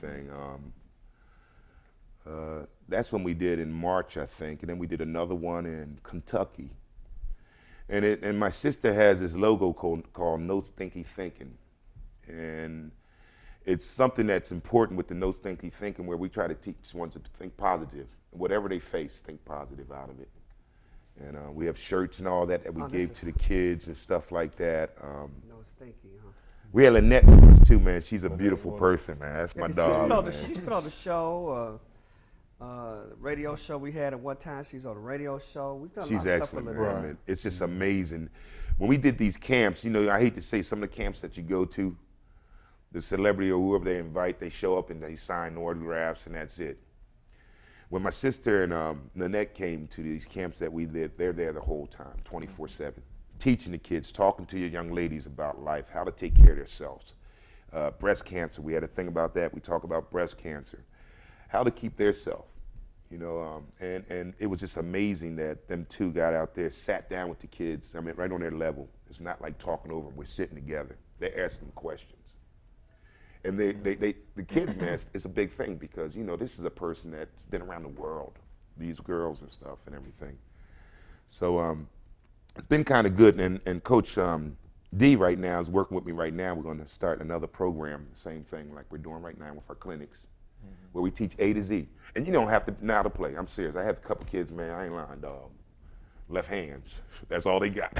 everything. That's when we did in March, I think, and then we did another one in Kentucky. And my sister has this logo called No Stinky Thinking. And it's something that's important with the No Stinky Thinking, where we try to teach ones to think positive. Whatever they face, think positive out of it. And we have shirts and all that we gave to the kids and stuff like that. No Stinky, huh? We had Lynette with us too, man. She's a beautiful person, man. That's my dog. She's been on the show, radio show we had at one time. She's on the radio show. We've done a lot of excellent, stuff with man. Right. It's just amazing. When we did these camps, you know, I hate to say some of the camps that you go to, the celebrity or whoever they invite, they show up and they sign autographs and that's it. When my sister and Lynette came to these camps that we did, they're there the whole time, 24/7, teaching the kids, talking to your young ladies about life, how to take care of themselves. Breast cancer, we had a thing about that. We talk about breast cancer, how to keep their self, you know, and it was just amazing that them two got out there, sat down with the kids, I mean, right on their level. It's not like talking over them, we're sitting together. They're asking questions. And the kids, man, it's a big thing because, you know, this is a person that's been around the world, these girls and stuff and everything. So it's been kind of good. And Coach D right now is working with me right now. We're going to start another program, the same thing like we're doing right now with our clinics, where we teach A to Z. And you don't have to know how to play. I'm serious. I have a couple kids, man, I ain't lying, dog. Left hands. That's all they got.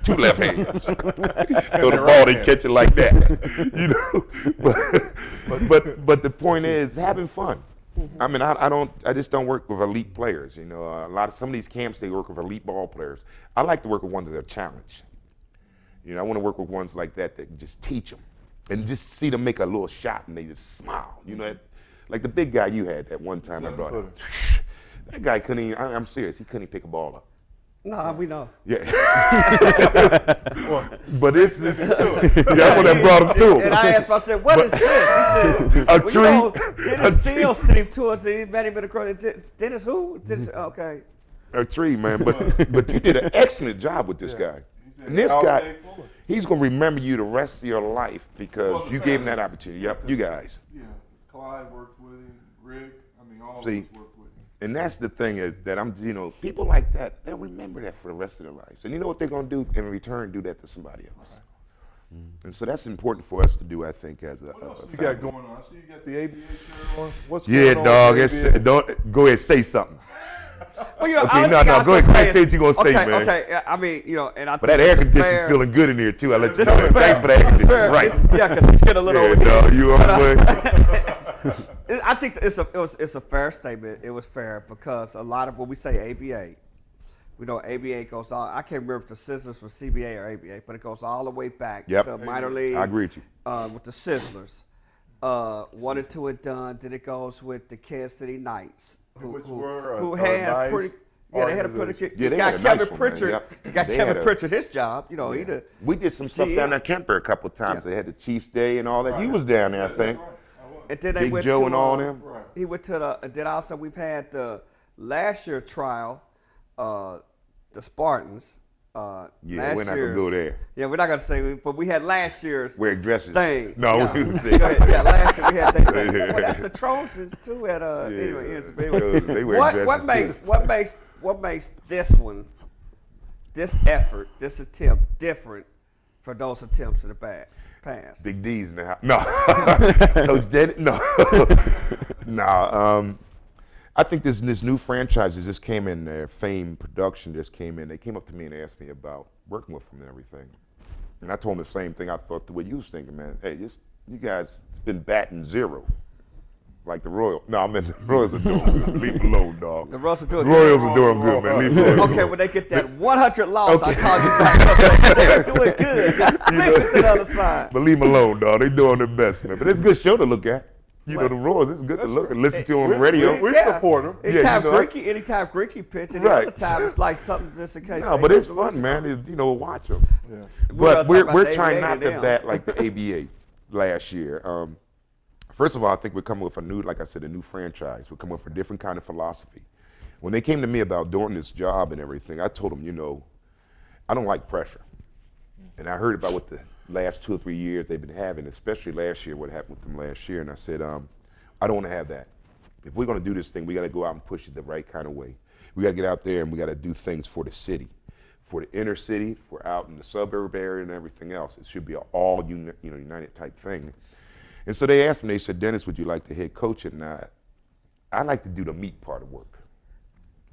2 left hands. Throw the ball, they catch it like that. You know. But the point is having fun. I mean, I just don't work with elite players. You know, some of these camps they work with elite ball players. I like to work with ones that are challenged. You know, I want to work with ones like that just teach them and just see them make a little shot and they just smile. You know, like the big guy you had that one time I brought up. That guy couldn't even. I'm serious. He couldn't even pick a ball up. No, we know. Yeah. But this is that's what that brought us to him. And I asked him, I said, what is this? He said, a tree. You know, Dennis Steele sent him to us. He met him in the crowd. Dennis who? Dennis, okay. A tree, man. But you did an excellent job with this guy. And this guy, he's going to remember you the rest of your life because you gave him that opportunity. Yep, you guys. Yeah, Clyde worked with him, Rick, I mean, all of us worked with him. And that's the thing is that you know, people like that, they'll remember that for the rest of their lives. And you know what they're going to do in return? Do that to somebody else. Right. And so that's important for us to do, I think, as a What else you family. got going on? I see you got the ABA shirt on. What's going on? Dog. Don't go ahead, say something. Well, you know, okay, no, go ahead. Say what you're going to say, man. Okay, I mean, you know, and I but that air conditioning feeling good in here, too. I let you know. Thanks for the air conditioning. Right. Yeah, because it's getting a little over here. Dog, you on the way? I think it's a fair statement. It was fair because a lot of when we say ABA, we know ABA goes all. I can't remember if the Sizzlers were CBA or ABA, but it goes all the way back to minor league. I agree with you. With the Sizzlers, 1 and 2 and done. Then it goes with the Kansas City Knights, who had pretty. Yeah, they had a pretty good. You got Kevin Pritchard. You got Kevin Pritchard his job. You know, we did some stuff down at Kemper a couple of times. They had the Chiefs Day and all that. He was down there, I think. And then they Big went Joe to, and all them. He went to the. And then also we've had the last year trial, the Spartans. We're not gonna go there. Yeah, we're not gonna say, but we had last year's wear dresses thing. No, yeah. we didn't say yeah, last year we had that. Well, that's the Trojans too. At anyway, they wear dresses. What makes this effort, this attempt different for those attempts in the past? Big D's in the house. No, Coach Denny. No, no. I think this new franchise that just came in there, Fame Production just came in. They came up to me and asked me about working with them and everything. And I told them the same thing I thought the way you was thinking, man. Hey, you guys been batting zero. Like the Royals. No, I mean the Royals are doing good. Leave them alone, dog. The Royals are doing good. Royals are doing good, man. Leave them alone. Okay, when they get that 100 loss, I call you back. They're doing good. Just flip it to the other side. But leave them alone, dog. They're doing their best, man. But it's a good show to look at. You know, the Royals, it's good to look and listen to on the radio. We support them. Anytime Grinky pitch, and the other time it's like something just in case. No, but it's fun, man. Watch them. Yes. But we're trying not to bat like the ABA last year. First of all, I think we're coming with a new franchise. We're coming with a different kind of philosophy. When they came to me about doing this job and everything, I told them, I don't like pressure. And I heard about what the last 2 or 3 years they've been having, especially last year, what happened with them last year. And I said, I don't want to have that. If we're going to do this thing, we got to go out and push it the right kind of way. We got to get out there and we got to do things for the city, for the inner city, for out in the suburb area and everything else. It should be an all united type thing. And so they asked me, they said, Dennis, would you like to head coach it? And I like to do the meat part of work.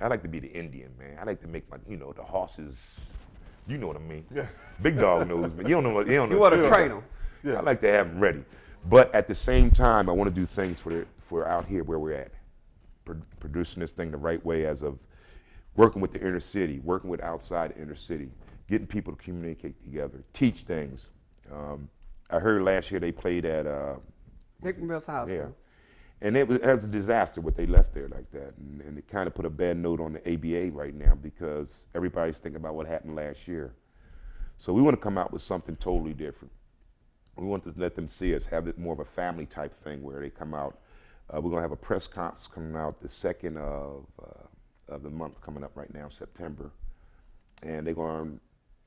I like to be the Indian, man. I like to make my, the horses, you know what I mean. Yeah. Big dog knows, man. You don't know what, you want to train them. Yeah. I like to have them ready. But at the same time, I want to do things for out here where we're at. Producing this thing the right way as of working with the inner city, working with outside the inner city, getting people to communicate together, teach things. I heard last year they played at Hickman Mills High School. Yeah. And it was a disaster what they left there like that. And it kind of put a bad note on the ABA right now because everybody's thinking about what happened last year. So we want to come out with something totally different. We want to let them see us, have it more of a family type thing where they come out. We're going to have a press conference coming out the 2nd of the month coming up right now, September. And they're going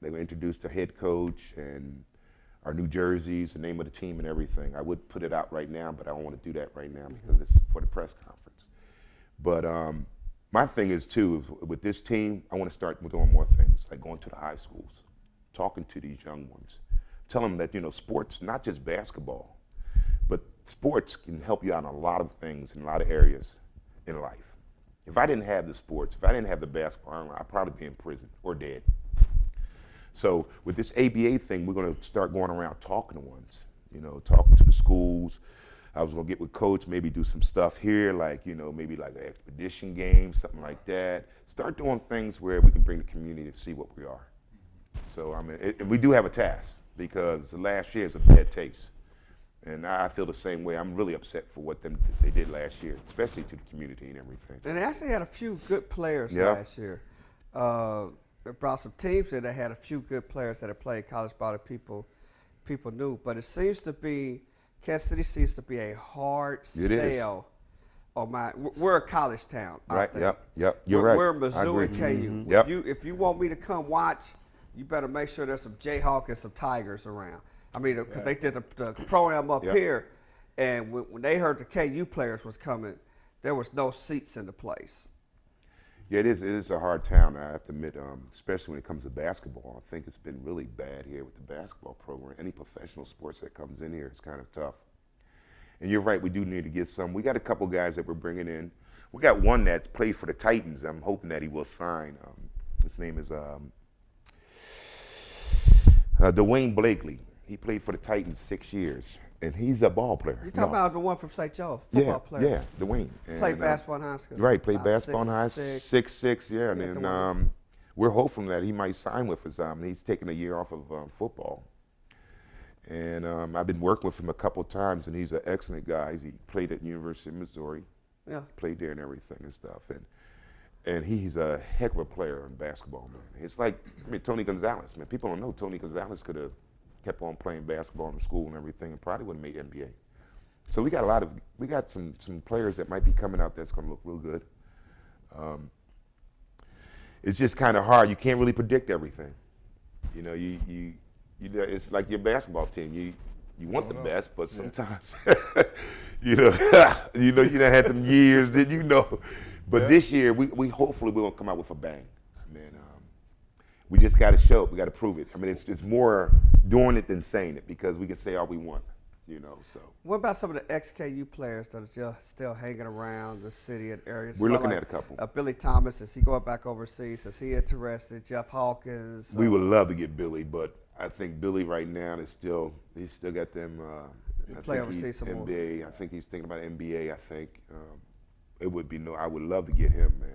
to introduce the head coach and our new jerseys, the name of the team and everything. I would put it out right now, but I don't want to do that right now because it's for the press conference. But my thing is too, with this team, I want to start doing more things, like going to the high schools, talking to these young ones, tell them that, sports, not just basketball, but sports can help you out in a lot of things in a lot of areas in life. If I didn't have the sports, if I didn't have the basketball, I'd probably be in prison or dead. So with this ABA thing, we're going to start going around talking to ones, talking to the schools. I was going to get with coach, maybe do some stuff here, like, maybe like an expedition game, something like that. Start doing things where we can bring the community to see what we are. So, and we do have a task because the last year is a bad taste. And I feel the same way. I'm really upset for what they did last year, especially to the community and everything. And they actually had a few good players last year. They brought some teams in that had a few good players that had played college ball that people knew. But it seems to be, Kansas City seems to be a hard sell. We're a college town. Right, yep. You're right. We're Missouri KU. Mm-hmm. Yep. If you want me to come watch, you better make sure there's some Jayhawks and some Tigers around. I mean, because they did the program up here, and when they heard the KU players was coming, there was no seats in the place. Yeah, it is a hard town, I have to admit, especially when it comes to basketball. I think it's been really bad here with the basketball program. Any professional sports that comes in here, it's kind of tough. And you're right, we do need to get some. We got a couple guys that we're bringing in. We got one that's played for the Titans. I'm hoping that he will sign. His name is Dwayne Blakely. He played for the Titans 6 years. And he's a ball player. You're talking about the one from St. Joe, football player. Yeah, Dwayne. Played basketball in high school. Right, played basketball in high school. 6'6", yeah. And then we're hoping that he might sign with us. He's taking a year off of football. And I've been working with him a couple of times, and he's an excellent guy. He played at University of Missouri. Yeah. Played there and everything and stuff. And he's a heck of a player in basketball, man. It's like, Tony Gonzalez, man. People don't know Tony Gonzalez could have kept on playing basketball in school and everything, and probably would have made NBA. So we got some players that might be coming out that's going to look real good. It's just kind of hard. You can't really predict everything. It's like your basketball team. You want the best, but sometimes, you done had them years, But this year, we hopefully we're gonna come out with a bang. We just got to show it. We got to prove it. It's more doing it than saying it because we can say all we want, So. What about some of the ex-KU players that are just still hanging around the city and areas? We're looking at a couple. Billy Thomas, is he going back overseas? Is he interested? Jeff Hawkins? We would love to get Billy, but I think Billy right now he's still got them. Play overseas some more. NBA. I think he's thinking about NBA. I think I would love to get him, man.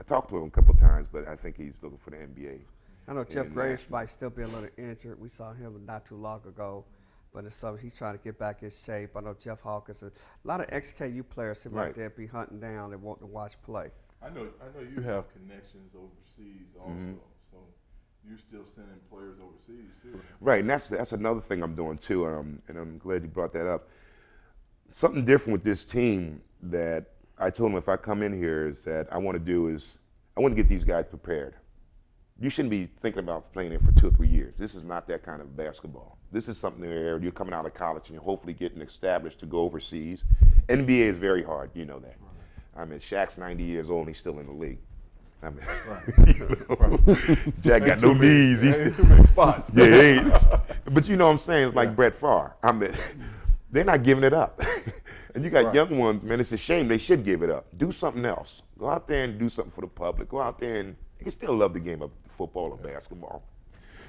I talked to him a couple of times, but I think he's looking for the NBA. I know Jeff Graves might still be a little injured. We saw him not too long ago, but it's something he's trying to get back in shape. I know Jeff Hawkins, a lot of ex-KU players seem like they'd be hunting down and wanting to watch play. I know you have connections overseas also, so you're still sending players overseas too. Right, and that's another thing I'm doing too, and I'm glad you brought that up. Something different with this team that I told them if I come in here is that I want to get these guys prepared. you shouldn't be thinking about playing it for 2 or 3 years. This is not that kind of basketball. This is something where you're coming out of college and you're hopefully getting established to go overseas. NBA is very hard, you know that. I mean, Shaq's 90 years old and he's still in the league. I mean, Jack got no knees. He's ain't too many spots. Yeah, but you know what I'm saying? It's like Brett Favre. I mean, they're not giving it up. And you got young ones, man, it's a shame. They should give it up. Do something else. Go out there and do something for the public. Go out there and you can still love the game of football or basketball.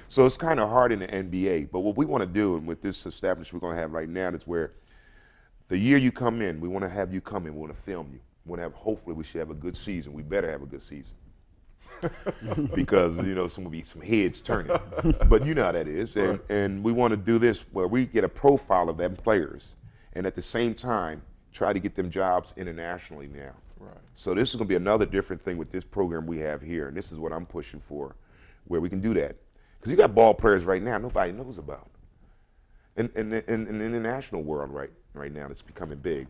So it's kind of hard in the NBA. But what we want to do, and with this establishment we're going to have right now, is where the year you come in, we want to have you come in. We want to film you. We want to have, hopefully we should have a good season. We better have a good season. Because, you know, some will be some heads turning. But you know how that is. And we want to do this where we get a profile of them players and at the same time try to get them jobs internationally now. Right. So this is going to be another different thing with this program we have here, and this is what I'm pushing for, where we can do that. Because you got ball players right now nobody knows about. In the international world right now, it's becoming big.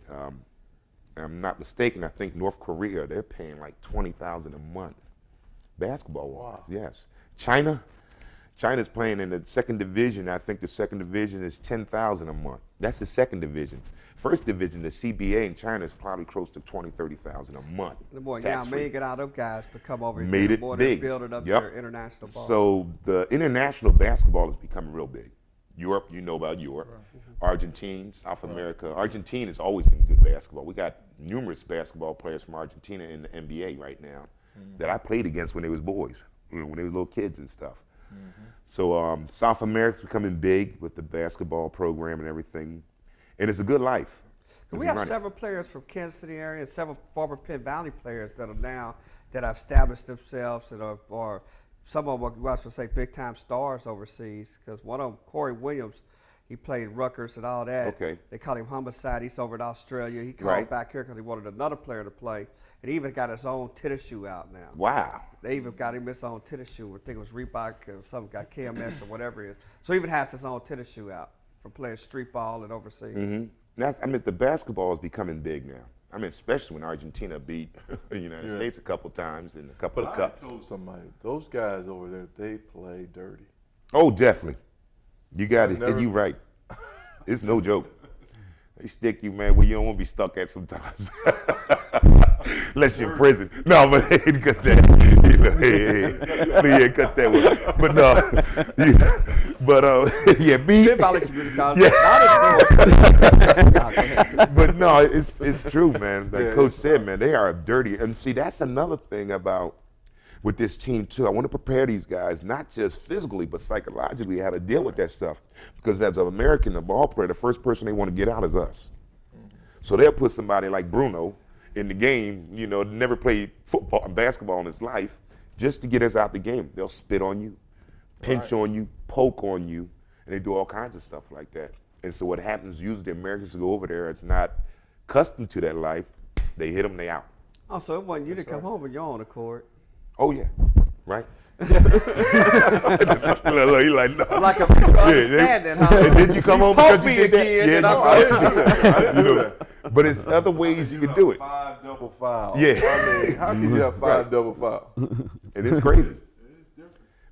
I'm not mistaken, I think North Korea, they're paying like $20,000 a month. Basketball wise, yes. China's playing in the second division. I think the second division is $10,000 a month. That's the second division. First division, the CBA in China is probably close to $20,000-$30,000 a month. Boy, yeah, maybe out of guys to come over made here. It big. Building up their international ball. So the international basketball is becoming real big. Europe, you know about Europe. Right. Argentina, South America. Argentina has always been good basketball. We got numerous basketball players from Argentina in the NBA right now that I played against when they was boys, you know, when they were little kids and stuff. So South America's becoming big with the basketball program and everything, and it's a good life. We have several players from Kansas City area and several former Penn Valley players that are now that have established themselves and are some of them, I was going to say, big-time stars overseas. Because one of them, Corey Williams, he played Rutgers and all that. Okay. They called him Homicide. He's over in Australia. He called back here because he wanted another player to play. And he even got his own tennis shoe out now. Wow. They even got him his own tennis shoe. I think it was Reebok or something, got KMS or whatever it is. So he even has his own tennis shoe out from playing street ball and overseas. I mean, the basketball is becoming big now. I mean, especially when Argentina beat the United States a couple times in a couple of cups. I told somebody, those guys over there, they play dirty. Oh, definitely. You got it. You're right. It's no joke. They stick you, man, where you don't want to be stuck at sometimes. Unless you're in prison. No, but hey, cut that. You know, hey, cut that one. But no, yeah, me. But no, it's true, man. Like Coach said, man, they are dirty. And see, that's another thing about with this team too. I want to prepare these guys, not just physically, but psychologically, how to deal with that stuff. Because as an American, a ball player, the first person they want to get out is us. So they'll put somebody like Bruno in the game, you know, never played football and basketball in his life, just to get us out the game. They'll spit on you, pinch on you, poke on you, and they do all kinds of stuff like that. And so what happens, usually the Americans go over there, it's not accustomed to that life, they hit them, they out. Oh, so it wasn't you to come home when you're on the court. Oh, yeah, right? He like, no. Like a understanding, huh? And did you come home because you did that? Again, I didn't do that. But it's other ways you can do it. 5 double fouls. Yeah. I mean, how can you have 5 double fouls? And it's crazy.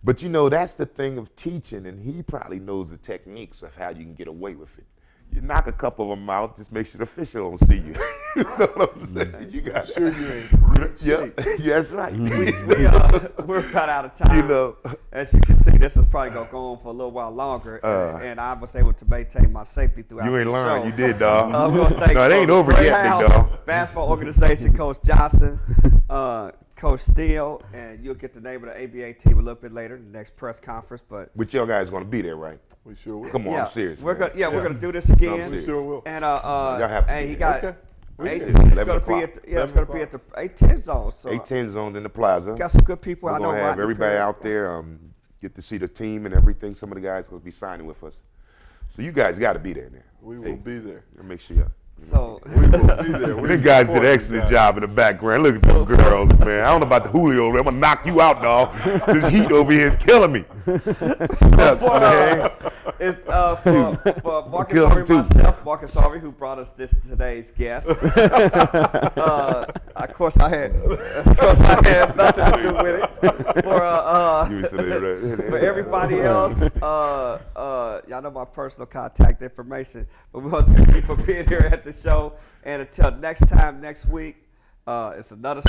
But you know, that's the thing of teaching, and he probably knows the techniques of how you can get away with it. You knock a couple of them out, just make sure the official don't see you. You know what I'm saying? You got sure you ain't great shape. Yeah, that's right. We're about out of time. You know, as you can see, this is probably gonna go on for a little while longer, and I was able to maintain my safety throughout. You ain't the learned, show. you did, dog. No, it ain't over yet, big dog. Basketball organization, Coach Johnson, Coach Steele, and you'll get the name of the ABA team a little bit later, the next press conference. But y'all guys gonna be there, right? We sure will. Come on, I'm serious. We're gonna do this again. We sure will. And y'all have to and he got. Okay. It's gonna be at the 8-10 zone. So 8-10 zone in the plaza. Got some good people. We're I know. Gonna have everybody out there. Get to see the team and everything. Some of the guys will be signing with us. So you guys got to be there now. We will be there. Make sure you. So we will be there. Them guys did an excellent job in the background. Look at them girls, man. I don't know about the Julio. I'm gonna knock you out, dog. This heat over here is killing me. It's for Marcus Harvey, myself, Marcus Harvey, who brought us today's guest. Of course, I had nothing to do with it. For everybody else, y'all know my personal contact information. But we want to thank you for being here at the show. And until next time, next week, it's another.